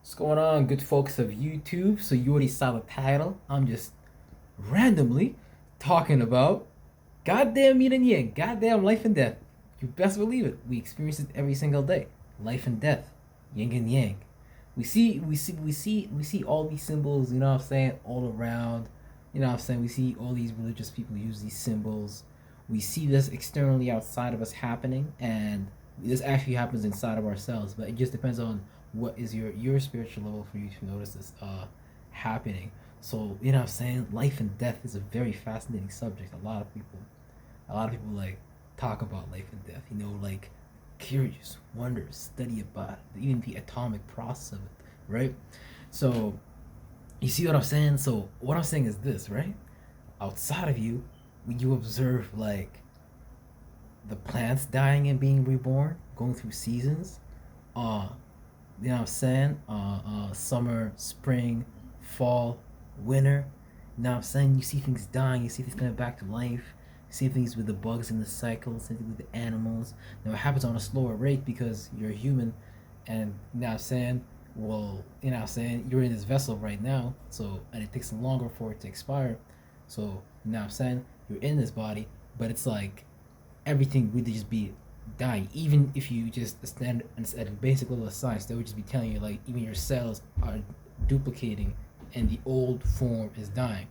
What's going on, good folks of YouTube? So you already saw the title. I'm just randomly talking about goddamn yin and yang, goddamn life and death. You best believe it. We experience it every single day. Life and death, yin and yang. We see all these symbols. You know what I'm saying? All around. You know what I'm saying? We see all these religious people use these symbols. We see this externally outside of us happening, and this actually happens inside of ourselves. But it just depends on what is your spiritual level for you to notice this happening. So you know what I'm saying? Life and death is a very fascinating subject. A lot of people like talk about life and death. Like curious, wonder, study about it, even the atomic process of it, right? So you see what I'm saying? So what I'm saying is this, right? Outside of you, when you observe like the plants dying and being reborn, going through seasons, uh, you know what I'm saying? Summer, spring, fall, winter. You know what I'm saying? You see things dying, you see things coming back to life, you see things with the bugs in the cycle, same thing with the animals. Now it happens on a slower rate because you're a human, and you know what I'm saying? Well, you know what I'm saying? You're in this vessel right now, so, and it takes longer for it to expire. So, you know what I'm saying? You're in this body, but it's like everything would just be dying. Even if you just stand at a basic level of science, they would just be telling you like even your cells are duplicating and the old form is dying.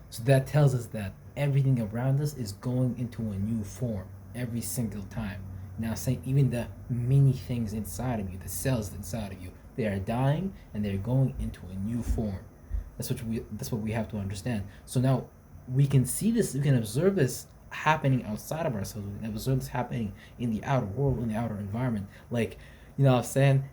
So that tells us that everything around us is going into a new form every single time. Now, saying even the many things inside of you, the cells inside of you, they are dying and they're going into a new form. That's what we have to understand. So now we can see this, we can observe this happening outside of ourselves. We can observe this happening in the outer world, in the outer environment. Like, you know what I'm saying?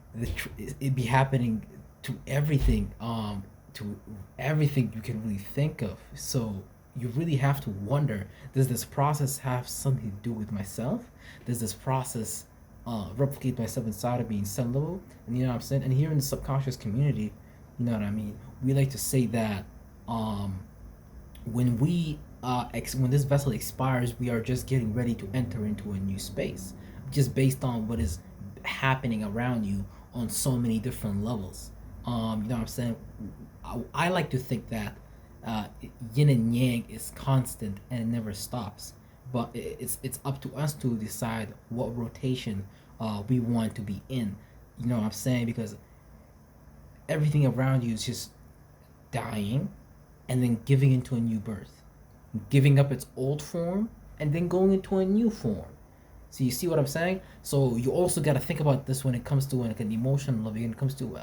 It be happening to everything, to everything you can really think of. So you really have to wonder, does this process have something to do with myself? Does this process replicate myself inside of me in some level? And you know what I'm saying? And here in the subconscious community, you know what I mean? We like to say that um, when this vessel expires, we are just getting ready to enter into a new space, just based on what is happening around you on so many different levels. You know what I'm saying? I like to think that uh, yin and yang is constant and it never stops. But it's up to us to decide what rotation we want to be in. You know what I'm saying? Because everything around you is just dying and then giving into a new birth, giving up its old form and then going into a new form. So you see what I'm saying? So you also got to think about this when it comes to like an emotional level, when it comes to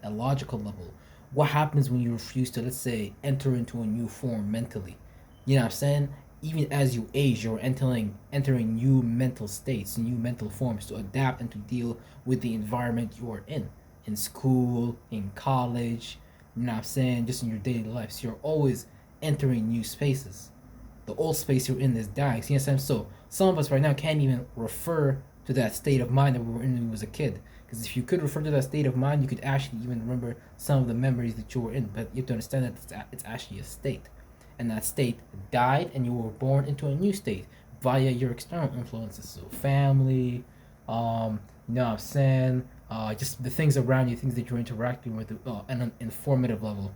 a logical level. What happens when you refuse to, let's say, enter into a new form mentally? You know what I'm saying? Even as you age, you're entering new mental states, new mental forms to adapt and to deal with the environment you are in school, in college. You know what I'm saying? Just in your daily life, so you're always entering new spaces. The old space you're in is dying. See what I'm saying? So some of us right now can't even refer to that state of mind that we were in when we was a kid. Because if you could refer to that state of mind, you could actually even remember some of the memories that you were in. But you have to understand that it's actually a state. And that state died and you were born into a new state via your external influences. So family, you know what I'm saying? Just the things around you, things that you're interacting with on an informative level.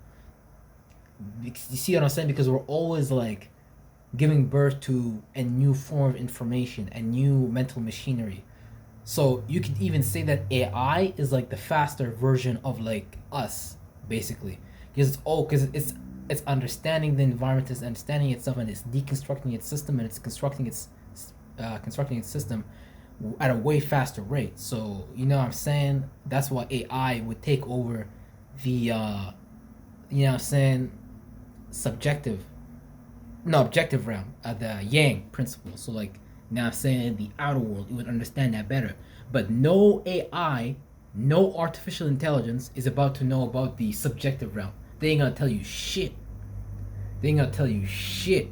You see what I'm saying? Because we're always like giving birth to a new form of information, a new mental machinery. So you could even say that AI is like the faster version of like us, basically, because it's understanding the environment, it's understanding itself, and it's deconstructing its system, and it's constructing its system at a way faster rate. So you know what I'm saying? That's why AI would take over the you know what I'm saying, subjective, no, objective realm, the yang principle. So like now I'm saying the outer world, you would understand that better. But no AI, no artificial intelligence is about to know about the subjective realm. They ain't gonna tell you shit. They ain't gonna tell you shit.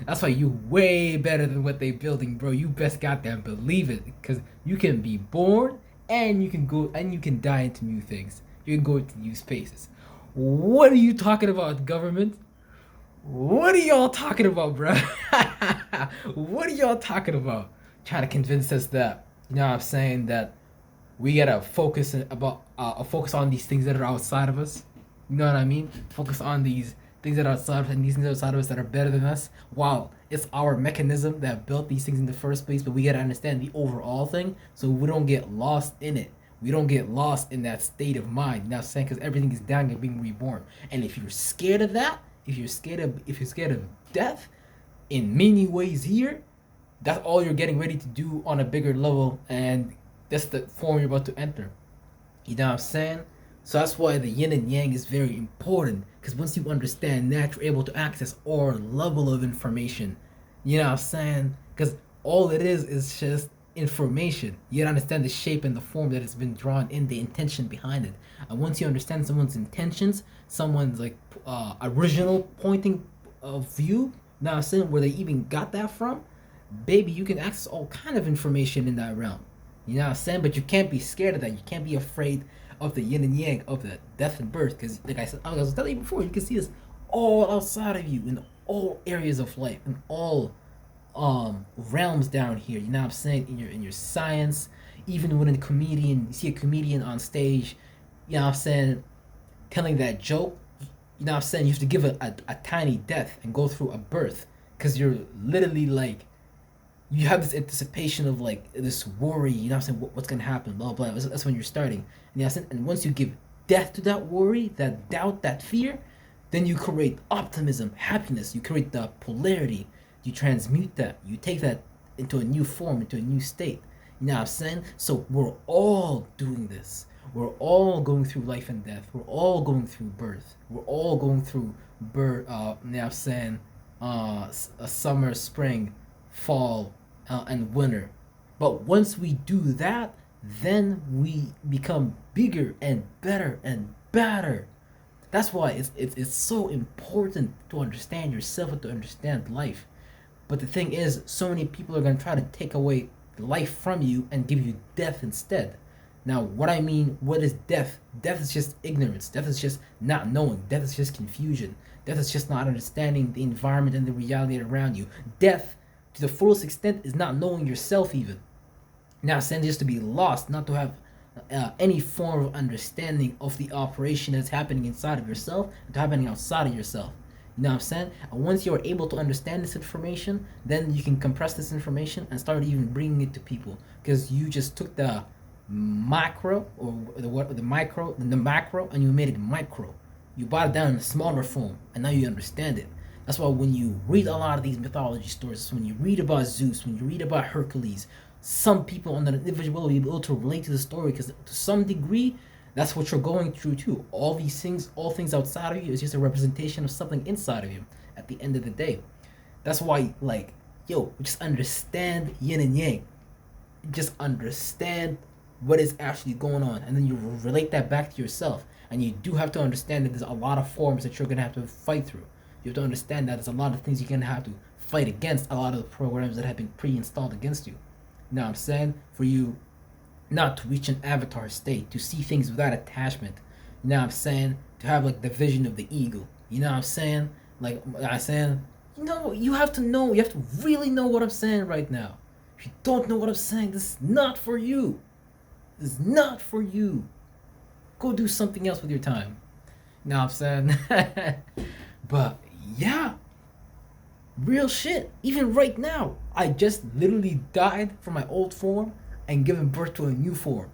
That's why you way better than what they building, bro. You best goddamn believe it, because you can be born and you can go and you can die into new things. You can go into new spaces. What are you talking about, government? What are y'all talking about, bro? What are y'all talking about? Trying to convince us that, you know what I'm saying, that we gotta focus on these things that are outside of us. You know what I mean? Focus on these things that are outside of us and these things outside of us that are better than us. Wow, it's our mechanism that built these things in the first place, but we gotta understand the overall thing so we don't get lost in it. We don't get lost in that state of mind. You know what I'm saying? Because everything is dying and being reborn. And if you're scared of that, if you're scared of death in many ways here, that's all you're getting ready to do on a bigger level, and that's the form you're about to enter. You know what I'm saying? So that's why the yin and yang is very important. Because once you understand that, you're able to access all level of information. You know what I'm saying? Because all it is just information. You gotta understand the shape and the form that has been drawn in, the intention behind it. And once you understand someone's intentions, someone's like original pointing of view, now I'm saying where they even got that from, baby, you can access all kind of information in that realm. You know what I'm saying? But you can't be scared of that. You can't be afraid of the yin and yang, of the death and birth. Because, like I said, I was telling you before, you can see this all outside of you in all areas of life, in all realms down here. You know what I'm saying? In your science, even when a comedian, you see a comedian on stage, you know what I'm saying, telling that joke, you know what I'm saying? You have to give a tiny death and go through a birth because you're literally like you have this anticipation of like this worry, you know what I'm saying, what's gonna happen, blah blah. That's when you're starting. And, you know what I'm saying? And once you give death to that worry, that doubt, that fear, then you create optimism, happiness. You create the polarity. You transmute that. You take that into a new form, into a new state. You know what I'm saying? So we're all doing this. We're all going through life and death. We're all going through birth. We're all going through birth. You know what I'm saying? A summer, spring, fall, and winter. But once we do that, then we become bigger and better and better. That's why it's so important to understand yourself and to understand life. But the thing is, so many people are going to try to take away life from you and give you death instead. Now, what I mean, what is death? Death is just ignorance. Death is just not knowing. Death is just confusion. Death is just not understanding the environment and the reality around you. Death, to the fullest extent, is not knowing yourself even. Now, saying just to be lost, not to have any form of understanding of the operation that's happening inside of yourself and happening outside of yourself. You know what I'm saying? And once you're able to understand this information, then you can compress this information and start even bringing it to people because you just took the macro or the micro, the macro, and you made it micro. You brought it down in a smaller form, and now you understand it. That's why when you read a lot of these mythology stories, when you read about Zeus, when you read about Hercules, some people on an individual will be able to relate to the story because to some degree that's what you're going through too. All these things, all things outside of you is just a representation of something inside of you at the end of the day. That's why, like, yo, just understand yin and yang. Just understand what is actually going on, and then you relate that back to yourself. And you do have to understand that there's a lot of forms that you're gonna have to fight through. You have to understand that there's a lot of things you're gonna have to fight against, a lot of the programs that have been pre-installed against you. You know what I'm saying? For you not to reach an avatar state, to see things without attachment. You know what I'm saying? To have like the vision of the eagle. You know what I'm saying? Like I'm saying, you have to know, you have to really know what I'm saying right now. If you don't know what I'm saying, this is not for you. This is not for you. Go do something else with your time. You know what I'm saying? But yeah, real shit. Even right now, I just literally died from my old form and given birth to a new form.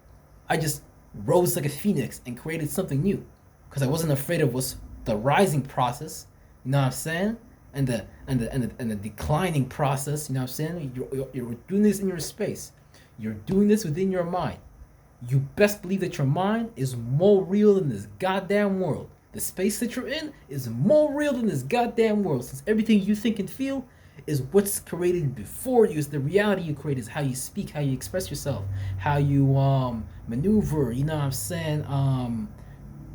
I just rose like a phoenix and created something new because I wasn't afraid of what's the rising process. You know what I'm saying? And the declining process. You know what I'm saying? You're doing this in your space. You're doing this within your mind. You best believe that your mind is more real than this goddamn world. The space that you're in is more real than this goddamn world, since everything you think and feel is what's created before you. Is the reality you create, is how you speak, how you express yourself, how you maneuver, you know what I'm saying?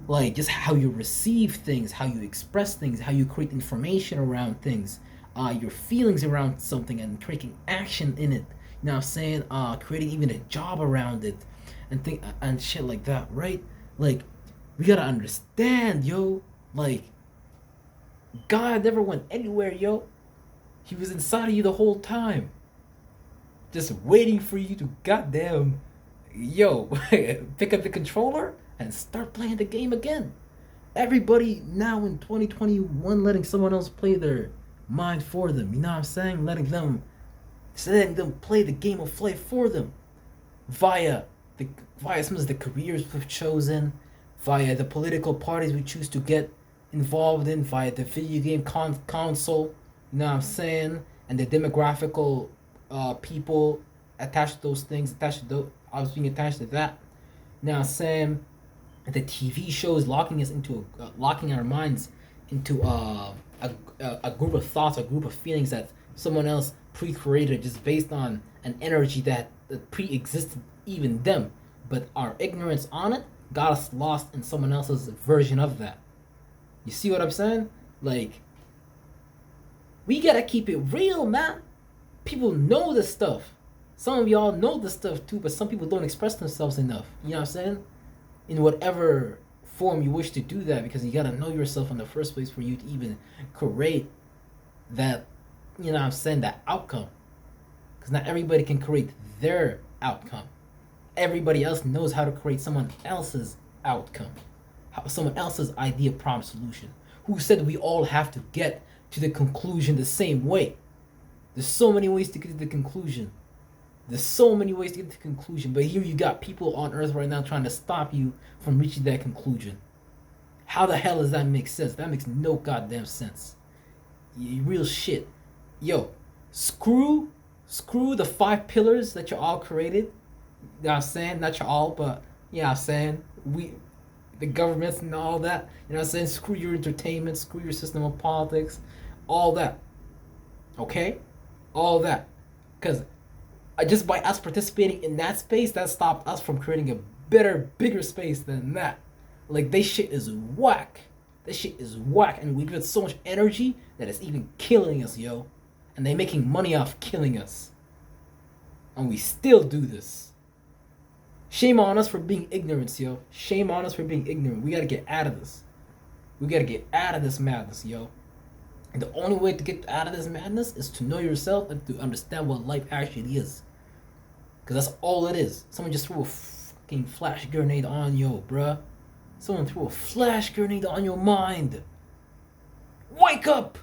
Like just how you receive things, how you express things, how you create information around things, your feelings around something and creating action in it. You know what I'm saying? Creating even a job around it and think and shit like that, right? Like we gotta understand, yo. Like God never went anywhere, yo. He was inside of you the whole time, just waiting for you to goddamn Yo, pick up the controller and start playing the game again. Everybody now in 2021 letting someone else play their mind for them. You know what I'm saying? Letting them play the game of life for them via the via some of the careers we've chosen, via the political parties we choose to get involved in, via the video game console. You know what I'm saying? And the demographical people attached to those things, attached to those, I was being attached to that. You know what I'm saying? The TV shows locking us into locking our minds into a group of thoughts, a group of feelings that someone else pre-created just based on an energy that pre-existed even them, but our ignorance on it got us lost in someone else's version of that. You see what I'm saying? Like, we gotta keep it real, man. People know this stuff. Some of y'all know this stuff too, but some people don't express themselves enough. You know what I'm saying? In whatever form you wish to do that, because you gotta know yourself in the first place for you to even create that, you know what I'm saying, that outcome. Because not everybody can create their outcome. Everybody else knows how to create someone else's outcome, someone else's idea, problem, solution. Who said we all have to get to the conclusion the same way? There's so many ways to get to the conclusion. There's so many ways to get to the conclusion, but here you got people on Earth right now trying to stop you from reaching that conclusion. How the hell does that make sense? That makes no goddamn sense. Real shit. Yo, screw the 5 pillars that you all created. You know what I'm saying? Not you all, but you know what I'm saying? The governments and all that. You know what I'm saying? Screw your entertainment, screw your system of politics, all that. Okay? All that. Because just by us participating in that space, that stopped us from creating a better, bigger space than that. Like, this shit is whack. This shit is whack, and we give it so much energy that it's even killing us, yo. And they're making money off killing us. And we still do this. Shame on us for being ignorant, yo. Shame on us for being ignorant. We gotta get out of this. We gotta get out of this madness, yo. And the only way to get out of this madness is to know yourself and to understand what life actually is. Because that's all it is. Someone just threw a fucking flash grenade on you, bruh. Someone threw a flash grenade on your mind. Wake up!